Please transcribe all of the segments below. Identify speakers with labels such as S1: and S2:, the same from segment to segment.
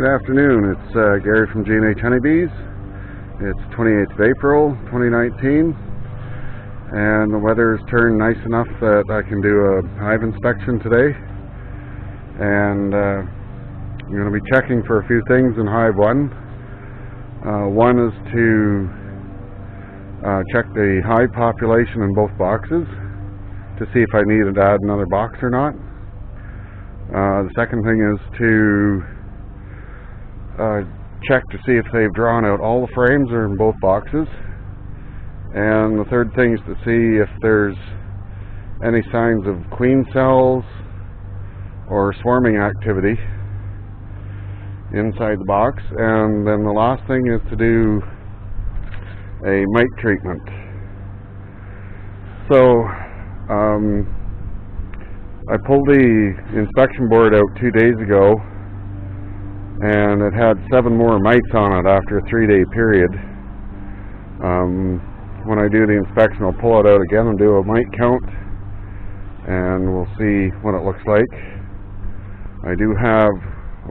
S1: Good afternoon, it's Gary from G&H Honey Bees. It's 28th of April 2019 and the weather has turned nice enough that I can do a hive inspection today, and I'm going to be checking for a few things in hive 1. One is to check the hive population in both boxes to see if I needed to add another box or not. The second thing is to check to see if they've drawn out all the frames or in both boxes, and the third thing is to see if there's any signs of queen cells or swarming activity inside the box. And then the last thing is to do a mite treatment. So I pulled the inspection board out 2 days ago, and it had 7 more mites on it after a 3-day period. When I do the inspection, I'll pull it out again and do a mite count, and we'll see what it looks like. I do have,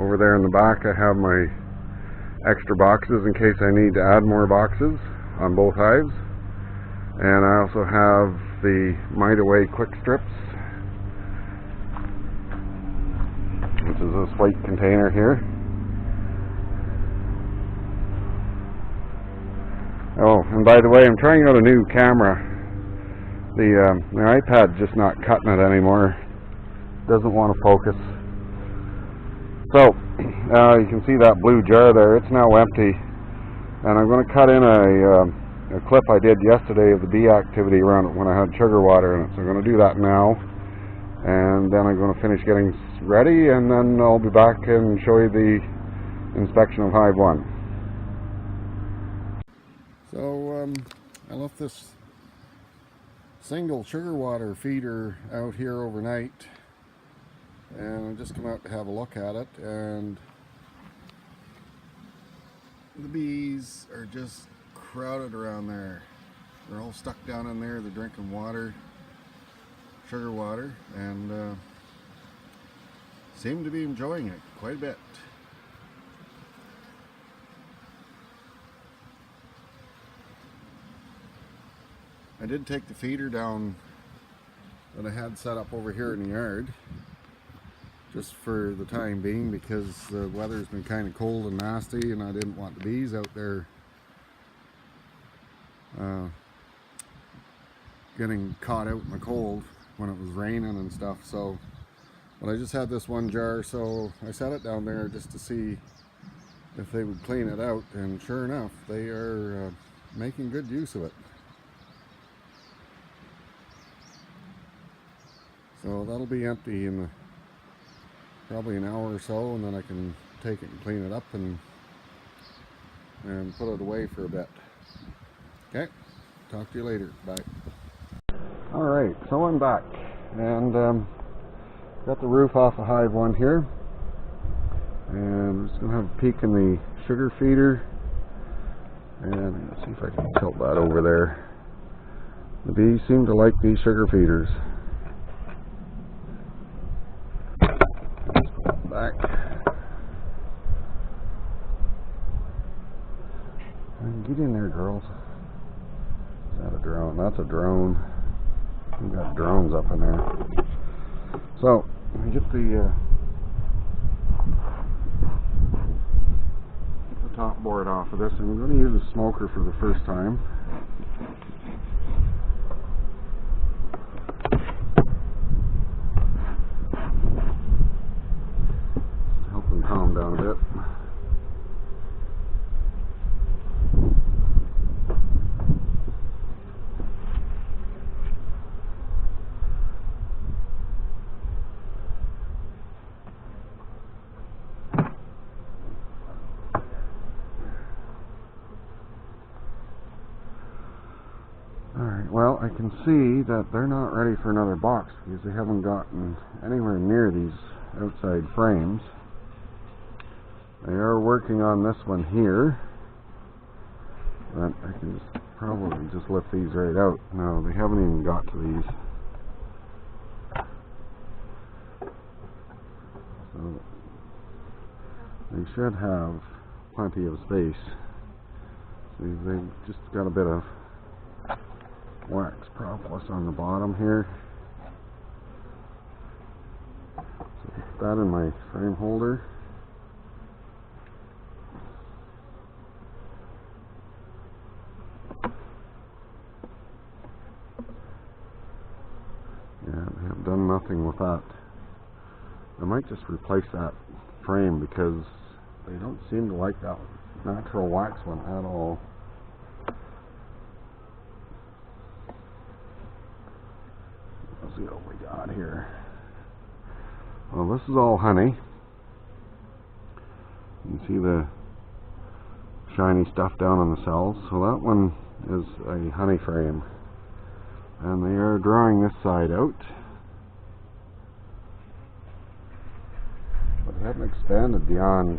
S1: over there in the back, I have my extra boxes in case I need to add more boxes on both hives. And I also have the Mite Away quick strips, which is this white container here. Oh, and by the way, I'm trying out a new camera. The iPad's just not cutting it anymore. Doesn't want to focus. So, you can see that blue jar there. It's now empty. And I'm going to cut in a clip I did yesterday of the bee activity around it when I had sugar water in it. So I'm going to do that now. And then I'm going to finish getting ready, and then I'll be back and show you the inspection of hive 1. So I left this single sugar water feeder out here overnight, and I just come out to have a look at it, and the bees are just crowded around there. They're all stuck down in there. They're drinking water, sugar water, and seem to be enjoying it quite a bit. I did take the feeder down that I had set up over here in the yard, just for the time being, because the weather's been kind of cold and nasty, and I didn't want the bees out there getting caught out in the cold when it was raining and stuff. So, but I just had this one jar, so I set it down there just to see if they would clean it out, and sure enough, they are making good use of it. So that'll be empty in probably an hour or so, and then I can take it and clean it up and put it away for a bit. Okay, talk to you later. Bye. Alright, so I'm back, and got the roof off of hive 1 here, and I'm just going to have a peek in the sugar feeder, and let's see if I can tilt that over there. The bees seem to like these sugar feeders. Back. Get in there, girls. Is that a drone? That's a drone. We've got drones up in there. So, let me get the top board off of this. I'm going to use a smoker for the first time. Help them calm down a bit. Well, I can see that they're not ready for another box because they haven't gotten anywhere near these outside frames. They are working on this one here, but I can probably just lift these right out. No, they haven't even got to these. So they they should have plenty of space. See, they've just got a bit of wax propolis on the bottom here. So put that in my frame holder. Yeah, they have done nothing with that. I might just replace that frame because they don't seem to like that natural wax one at all. Let's see what we got here. Well, this is all honey. You can see the shiny stuff down on the cells. So that one is a honey frame. And they are drawing this side out. But they haven't expanded beyond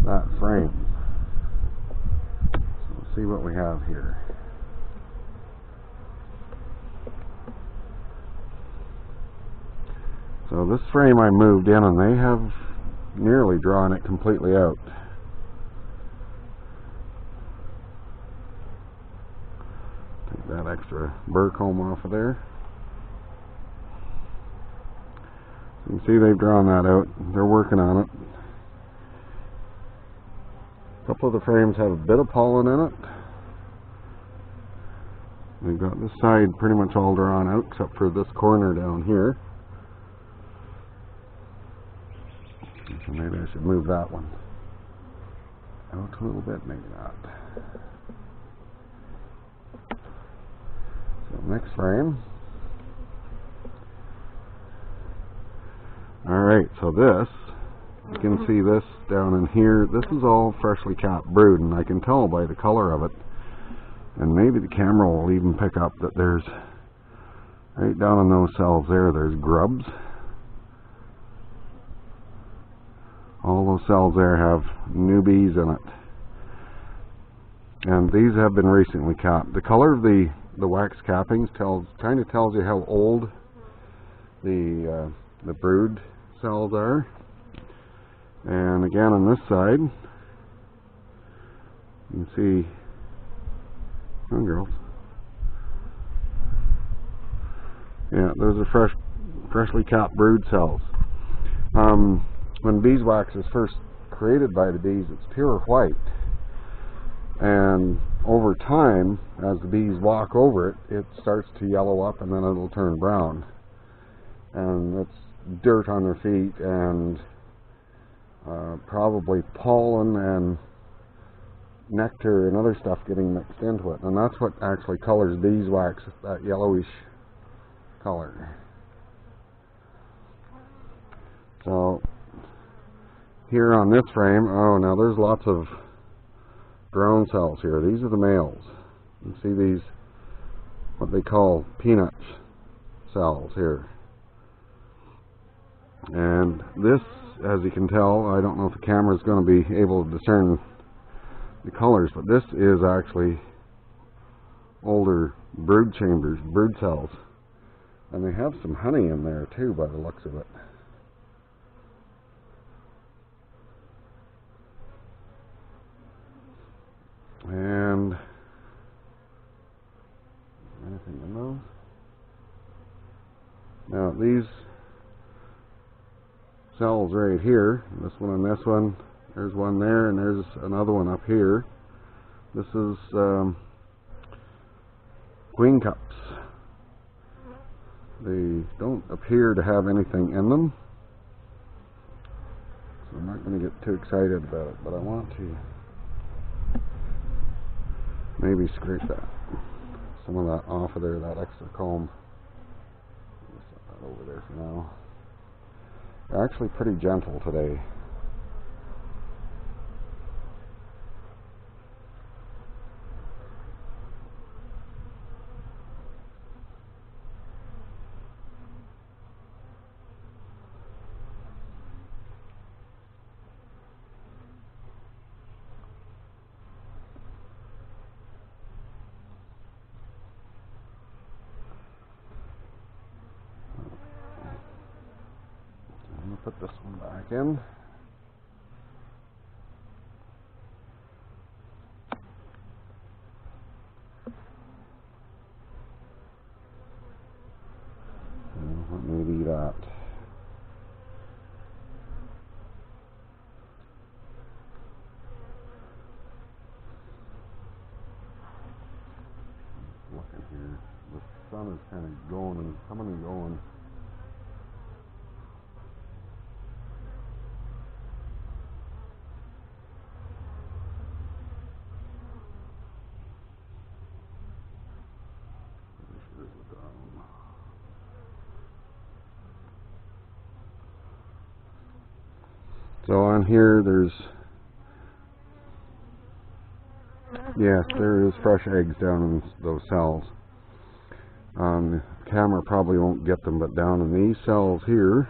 S1: that frame. So we'll see what we have here. So this frame I moved in and they have nearly drawn it completely out. Take that extra burr comb off of there. So you can see they've drawn that out. They're working on it. A couple of the frames have a bit of pollen in it. We've got this side pretty much all drawn out except for this corner down here. So maybe I should move that one out a little bit, maybe not. So next frame. Alright, so this, you can see this down in here, this is all freshly capped brood, and I can tell by the color of it, and maybe the camera will even pick up that there's, right down in those cells there, there's grubs. All those cells there have new bees in it. And these have been recently capped. The color of the wax cappings kind of tells you how old the brood cells are. And again on this side, you can see, come on girls. Yeah, those are freshly capped brood cells. When beeswax is first created by the bees, it's pure white. And over time, as the bees walk over it, it starts to yellow up and then it'll turn brown. And it's dirt on their feet and probably pollen and nectar and other stuff getting mixed into it. And that's what actually colors beeswax, that yellowish color. So here on this frame, oh, now there's lots of drone cells here. These are the males. You see these, what they call peanut cells here. And this, as you can tell, I don't know if the camera is going to be able to discern the colors, but this is actually older brood chambers, brood cells. And they have some honey in there too by the looks of it. And anything in those? Now these cells right here, this one and this one, there's one there and there's another one up here. This is queen cups. They don't appear to have anything in them, so I'm not going to get too excited about it, but I want to maybe scrape some of that off of there, that extra comb. Just set that over there for now. They're actually pretty gentle today. Put this one back in. in here. The sun is kind of going and coming and going. So on here there's, yes, there is fresh eggs down in those cells. The camera probably won't get them, but down in these cells here,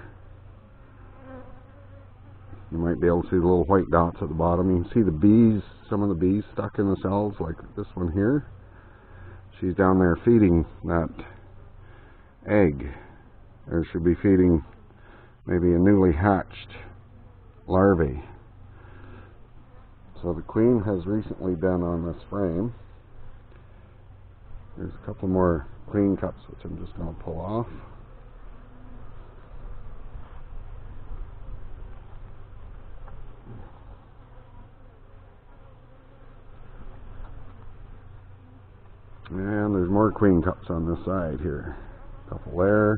S1: you might be able to see the little white dots at the bottom. You can see the bees, some of the bees stuck in the cells, like this one here. She's down there feeding that egg. Or should be feeding maybe a newly hatched larvae. So the queen has recently been on this frame. There's a couple more queen cups which I'm just going to pull off. And there's more queen cups on this side here. A couple there.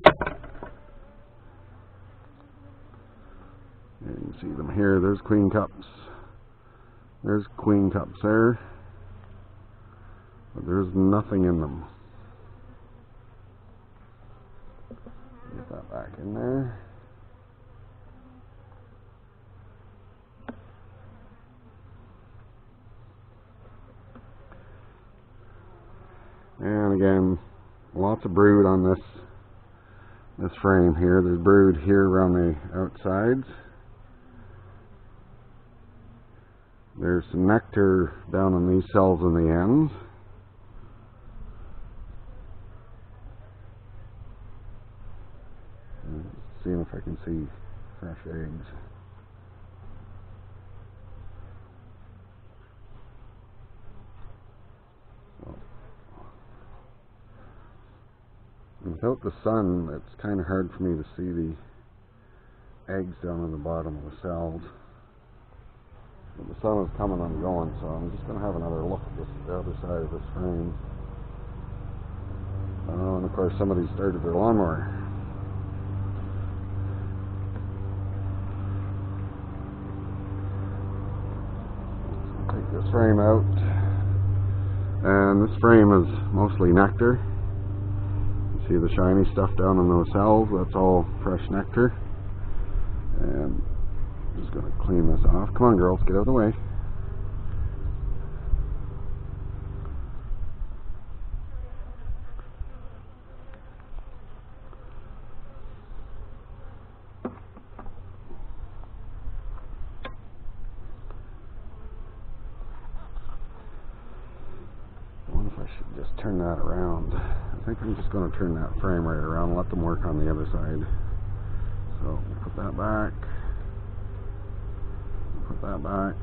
S1: And you can see them here. There's queen cups. There's queen cups there. But there's nothing in them. Get that back in there. And again, lots of brood on this frame here. There's brood here around the outsides. There's some nectar down in these cells in the ends. Seeing if I can see fresh eggs. Without the sun, it's kind of hard for me to see the eggs down in the bottom of the cells. But the sun is coming and going, so I'm just going to have another look at the other side of this frame. And of course somebody started their lawnmower. Take this frame out. And this frame is mostly nectar. You see the shiny stuff down in those cells? That's all fresh nectar. And I'm just going to clean this off. Come on, girls, get out of the way. I wonder if I should just turn that around. I think I'm just going to turn that frame right around and let them work on the other side. So we'll put that back. Put that back.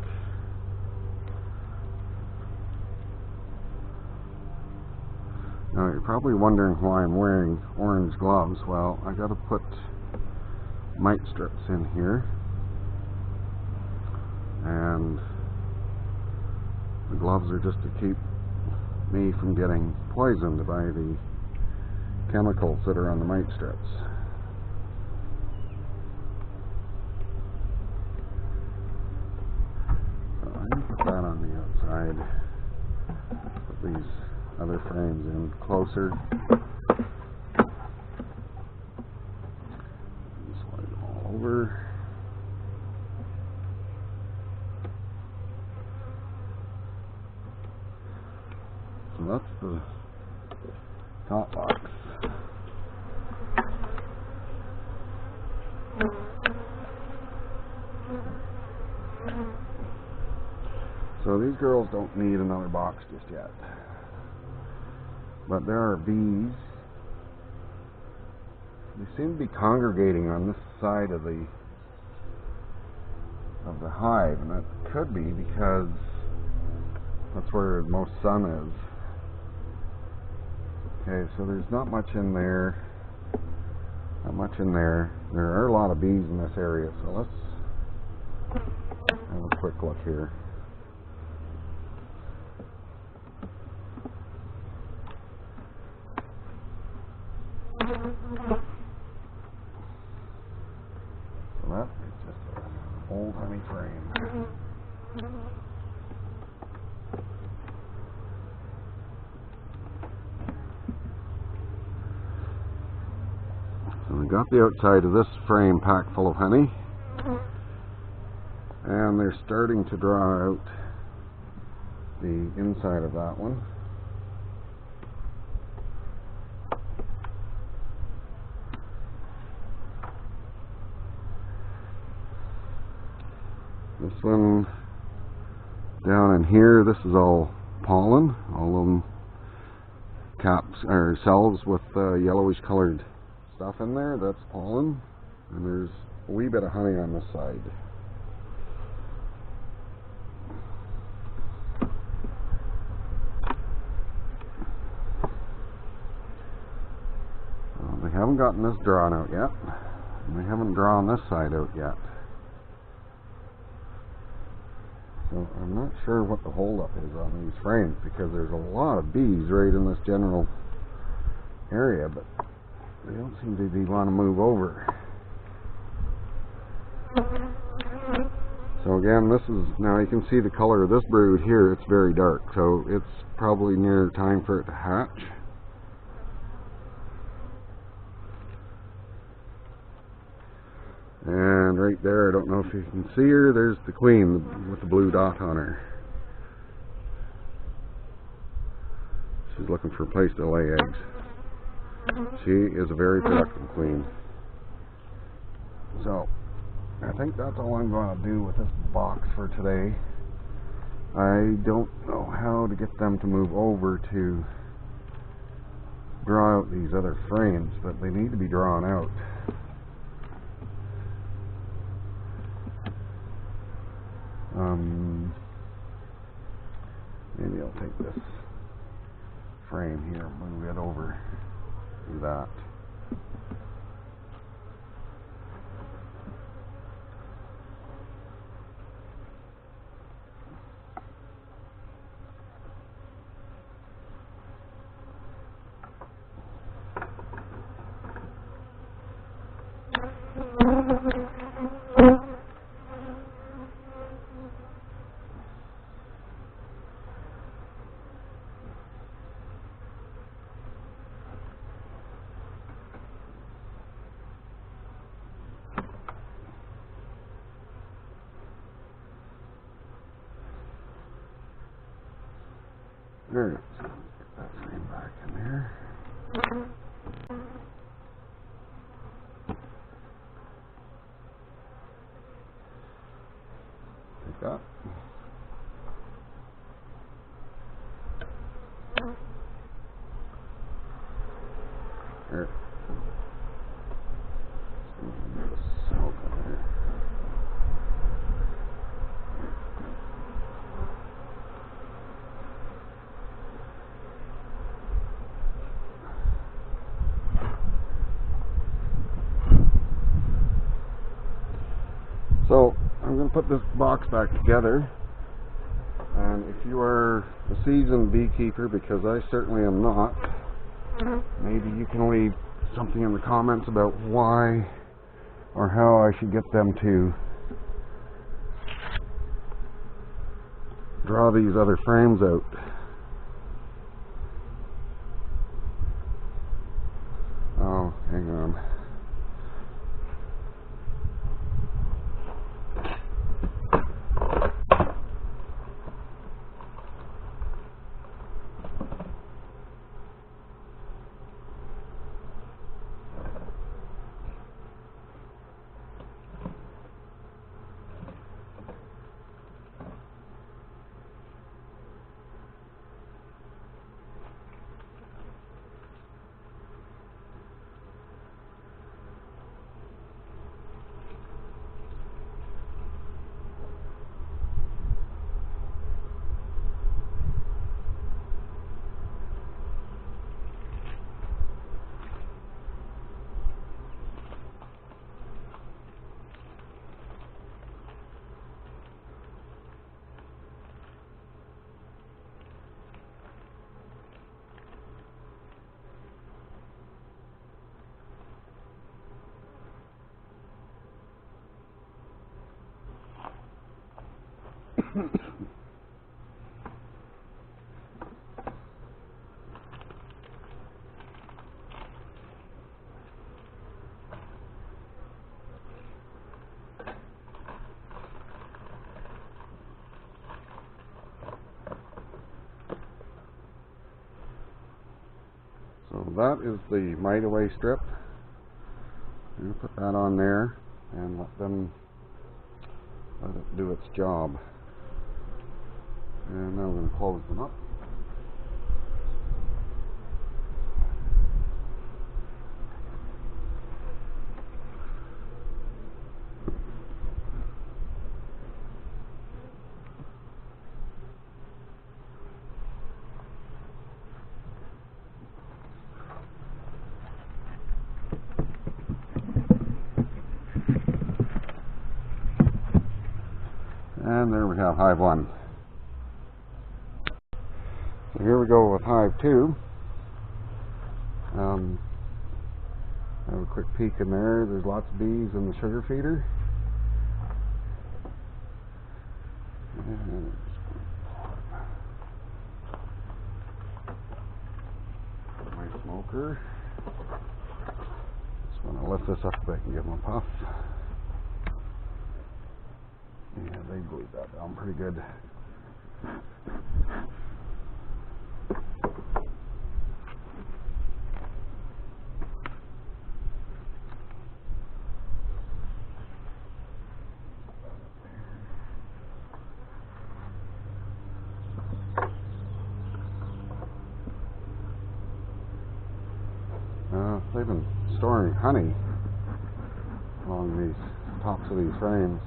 S1: Now you're probably wondering why I'm wearing orange gloves. Well, I got to put mite strips in here, and the gloves are just to keep me from getting poisoned by the chemicals that are on the mite strips. So I'm going to put that on the outside. Put these other frames in closer. Slide them all over. So that's the top box. So these girls don't need another box just yet. But there are bees. They seem to be congregating on this side of the hive, and that could be because that's where most sun is. Okay, so there's not much in there. Not much in there. There are a lot of bees in this area, so let's have a quick look here. So that is just an old honey frame. So we got the outside of this frame packed full of honey, and they're starting to draw out the inside of that one. This one down in here, this is all pollen, all of them caps or cells with yellowish colored stuff in there. That's pollen, and there's a wee bit of honey on this side. They haven't gotten this drawn out yet, and they haven't drawn this side out yet. So I'm not sure what the holdup is on these frames, because there's a lot of bees right in this general area, but they don't seem to be want to move over. So again, this is, now you can see the color of this brood here, it's very dark, so it's probably near time for it to hatch. And right there, I don't know if you can see her, there's the queen with the blue dot on her. She's looking for a place to lay eggs. She is a very productive queen. So, I think that's all I'm going to do with this box for today. I don't know how to get them to move over to draw out these other frames, but they need to be drawn out. Maybe I'll take this frame here and move it over to that. There it is. Get that frame back in there. Take that. There. Smoke in there. So I'm going to put this box back together, and if you are a seasoned beekeeper, because I certainly am not, maybe you can leave something in the comments about why or how I should get them to draw these other frames out. Oh, hang on. So that is the mite away strip. I'm going to put that on there and let it do its job. And now I'm going to close them up. And there we have hive 1. So here we go with hive 2. Have a quick peek in there. There's lots of bees in the sugar feeder. And my smoker. Just want to lift this up so I can give them a puff. Yeah, they glued that down pretty good. They've been storing honey along these tops of these frames.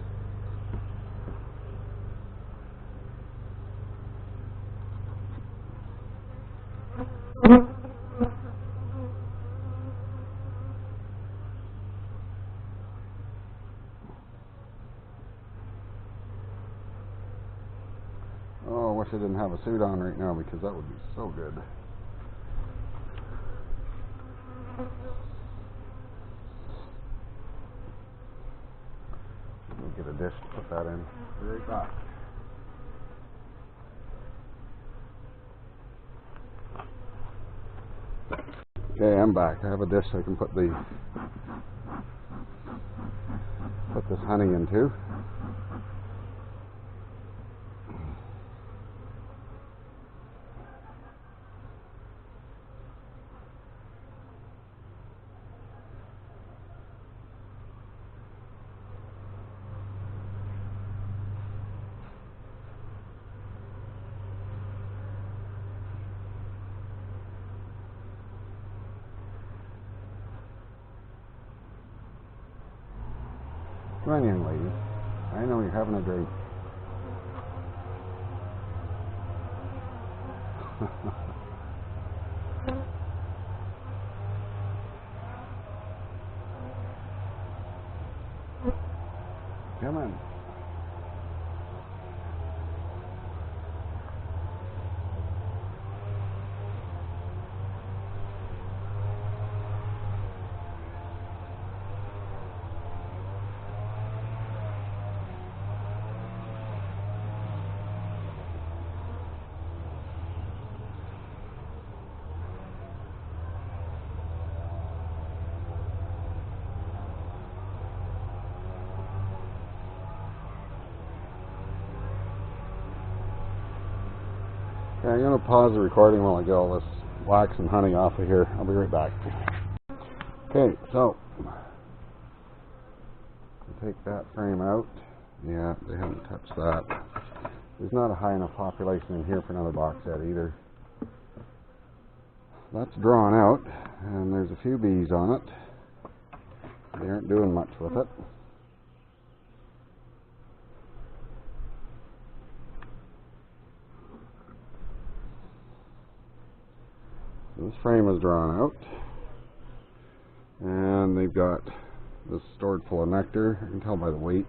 S1: Oh, I wish I didn't have a suit on right now because that would be so good. Let me get a dish to put that in. Be right back. Okay, I'm back. I have a dish I can put this honey into. Come on, young lady. I know you're having a drink. Come on. Okay, I'm going to pause the recording while I get all this wax and honey off of here. I'll be right back. Okay, so I'll take that frame out. Yeah, they haven't touched that. There's not a high enough population in here for another box yet either. That's drawn out, and there's a few bees on it. They aren't doing much with it. This frame is drawn out, and they've got this stored full of nectar. I can tell by the weight,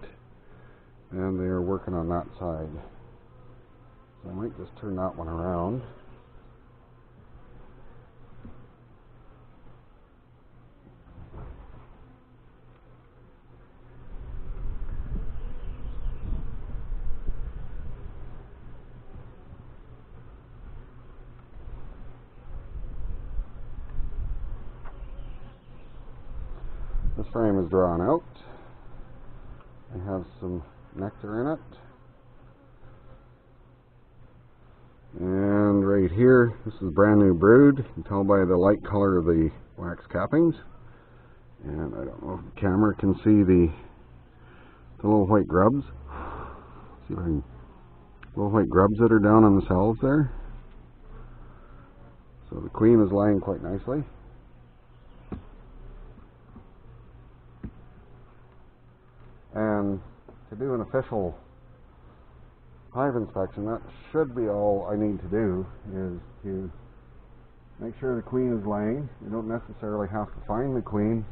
S1: and they are working on that side. So I might just turn that one around. This frame is drawn out. I have some nectar in it. And right here, this is brand new brood. You can tell by the light color of the wax cappings. And I don't know if the camera can see the little white grubs. See if I can, little white grubs that are down on the cells there. So the queen is laying quite nicely. And to do an official hive inspection, that should be all I need to do, is to make sure the queen is laying. You don't necessarily have to find the queen.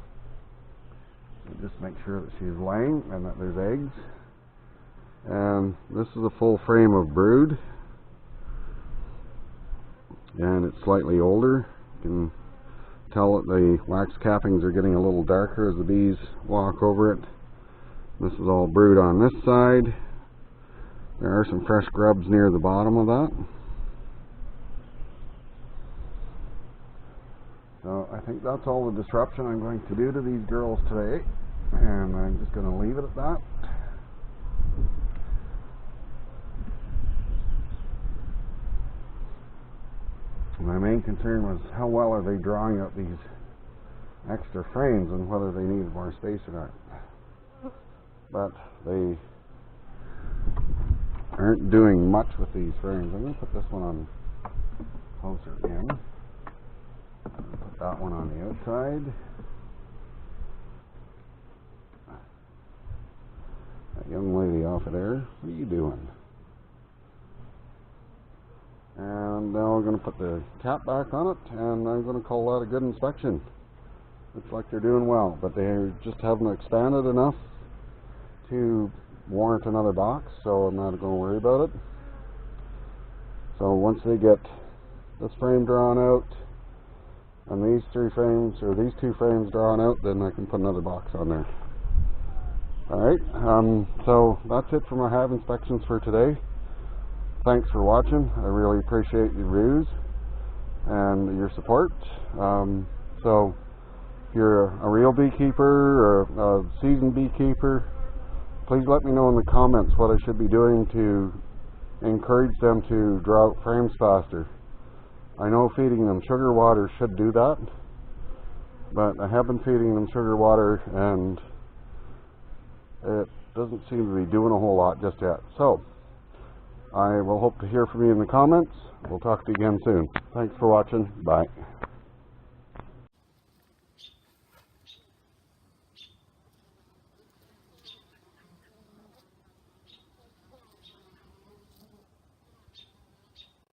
S1: You just make sure that she's laying and that there's eggs. And this is a full frame of brood. And it's slightly older. You can tell that the wax cappings are getting a little darker as the bees walk over it. This is all brood on this side. There are some fresh grubs near the bottom of that. So I think that's all the disruption I'm going to do to these girls today, and I'm just going to leave it at that. My main concern was how well are they drawing out these extra frames and whether they needed more space or not. But they aren't doing much with these frames. I'm going to put this one on closer in. Put that one on the outside. That young lady off of there, what are you doing? And now I'm going to put the cap back on it, and I'm going to call that a good inspection. Looks like they're doing well, but they just haven't expanded enough to warrant another box, so I'm not going to worry about it. So once they get this frame drawn out and these three frames, or these two frames drawn out, then I can put another box on there. Alright, so that's it for my hive inspections for today. Thanks for watching. I really appreciate your views and your support. So if you're a real beekeeper or a seasoned beekeeper, please let me know in the comments what I should be doing to encourage them to draw out frames faster. I know feeding them sugar water should do that, but I have been feeding them sugar water and it doesn't seem to be doing a whole lot just yet. So I will hope to hear from you in the comments. We'll talk to you again soon. Thanks for watching. Bye.